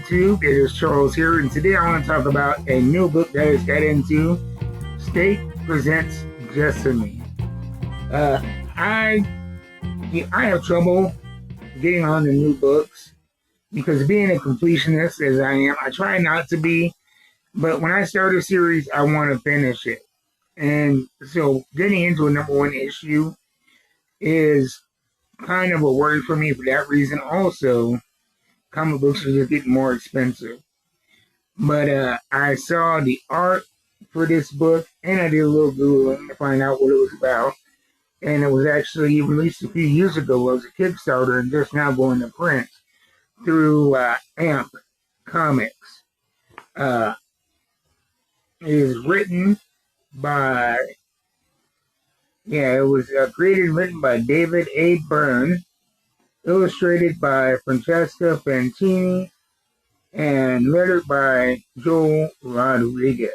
YouTube? It is Charles here, and today I want to talk about a new book that I just got into. State presents Jessamy. Uh, I I have trouble getting on the new books because being a completionist as I am, I try not to be, but when I start a series, I want to finish it. And so getting into a number one issue is kind of a worry for me for that reason. Also, comic books are just getting more expensive. But I saw the art for this book, and I did a little Googling to find out what it was about. And it was actually released a few years ago as a Kickstarter and just now going to print through AMP Comics. Uh, it is written by, it was created and written by David A. Byrne, illustrated by Francesca Fantini, and lettered by Joel Rodriguez.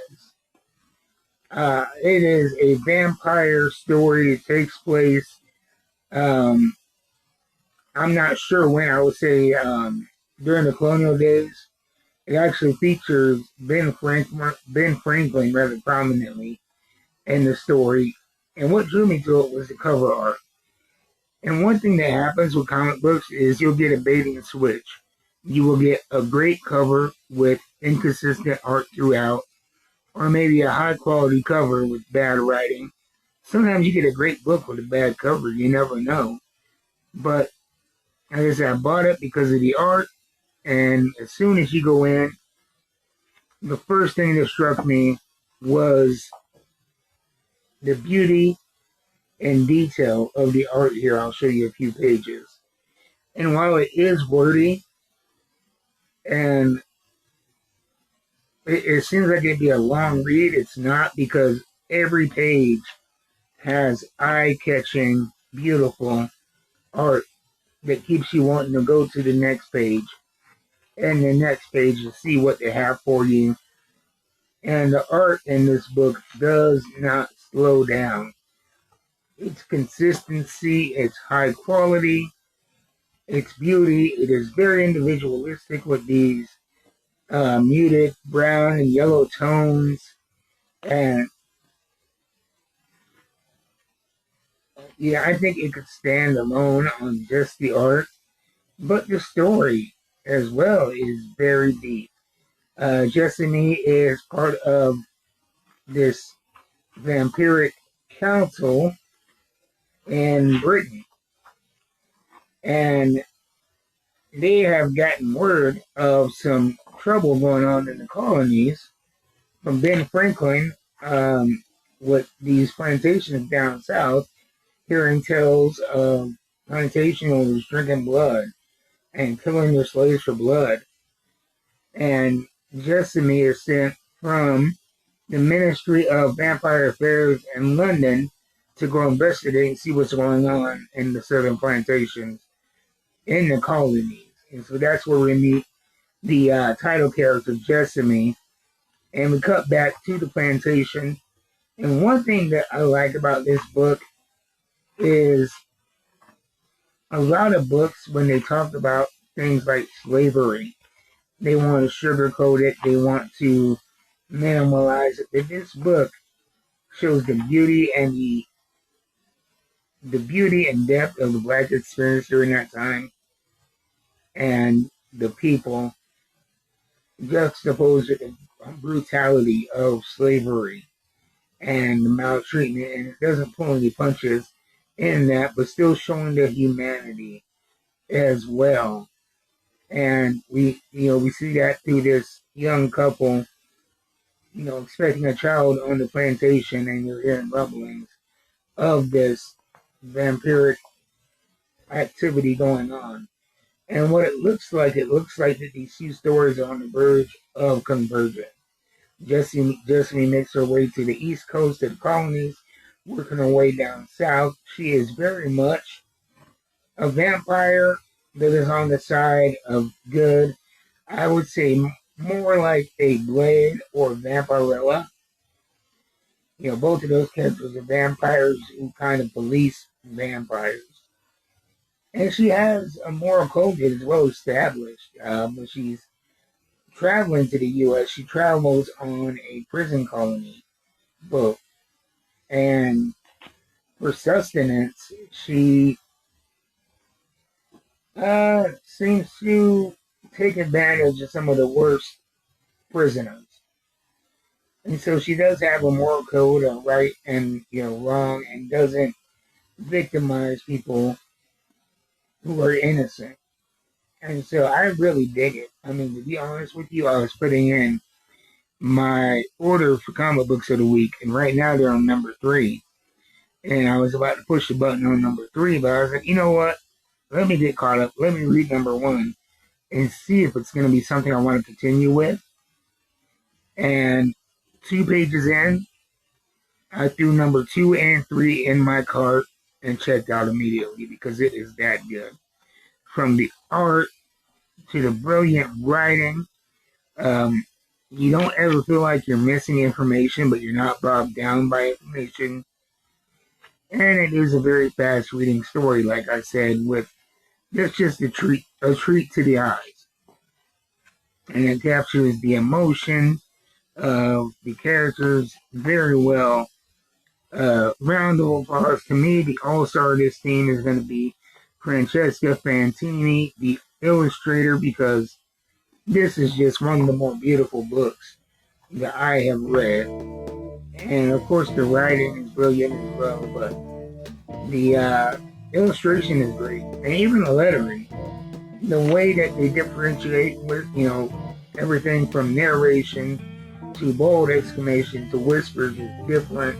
It is a vampire story. It takes place, I'm not sure when, I would say during the colonial days. It actually features Ben Franklin rather prominently in the story. And what drew me to it was the cover art. And one thing that happens with comic books is you'll get a bait and switch. You will get a great cover with inconsistent art throughout, or maybe a high quality cover with bad writing. Sometimes you get a great book with a bad cover. You never know. But like I said, I bought it because of the art. And as soon as you go in, the first thing that struck me was the beauty and detail of the art here. I'll show you a few pages. And while it is wordy, and it seems like it'd be a long read, it's not, because every page has eye-catching, beautiful art that keeps you wanting to go to the next page and the next page to see what they have for you. And the art in this book does not slow down. It's consistency, it's high quality, it's beauty. It is very individualistic with these muted brown and yellow tones. And I think it could stand alone on just the art, but the story as well is very deep. Jessamy is part of this vampiric council in Britain, and they have gotten word of some trouble going on in the colonies from Ben Franklin with these plantations down south, hearing tales of plantation owners drinking blood and killing their slaves for blood. And Jessamy is sent from the Ministry of Vampire Affairs in London to go investigate and see what's going on in the southern plantations in the colonies. And so that's where we meet the title character, Jessamy, and we cut back to the plantation. And one thing that I like about this book is a lot of books, when they talk about things like slavery, they want to sugarcoat it, they want to minimalize it. But this book shows the beauty and the beauty and depth of the Black experience during that time, and the people juxtaposed with the brutality of slavery and the maltreatment. And it doesn't pull any punches in that, but still showing their humanity as well. And we see that through this young couple, expecting a child on the plantation, and you're hearing rumblings of this vampiric activity going on. And what it looks like that these two stories are on the verge of convergence. Jessamy makes her way to the east coast of the colonies, working her way down south. She is very much a vampire that is on the side of good. I would say more like a Blade or Vampirella. Both of those characters are vampires who kind of police vampires. And she has a moral code that is well established, but she's traveling to the U.S., she travels on a prison colony boat. And for sustenance, she seems to take advantage of some of the worst prisoners. And so she does have a moral code of right and wrong, and doesn't victimize people who are innocent. And so I really dig it. I mean, to be honest with you, I was putting in my order for comic books of the week, and right now they're on number 3. And I was about to push the button on number 3, but I was like, you know what? Let me get caught up. Let me read number 1 and see if it's going to be something I want to continue with. And 2 pages in, I threw number 2 and 3 in my cart and checked out immediately because it is that good. From the art to the brilliant writing, you don't ever feel like you're missing information, but you're not bogged down by information. And it is a very fast reading story, like I said, with just a treat to the eyes. And it captures the emotion of the characters very well. Round of applause to me. The all-star of this team is going to be Francesca Fantini, the illustrator, because this is just one of the more beautiful books that I have read. And of course the writing is brilliant as well, but the illustration is great. And even the lettering, the way that they differentiate with, everything from narration to bold exclamation to whispers is different.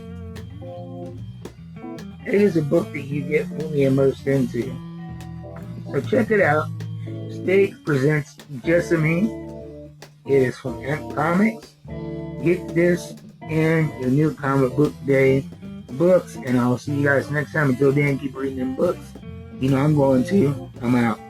It is a book that you get really immersed into. So check it out. Stake presents Jessamy. It is from Amp Comics. Get this in your new comic book day books, and I'll see you guys next time. Until then, keep reading them books. I'm going to. I'm out.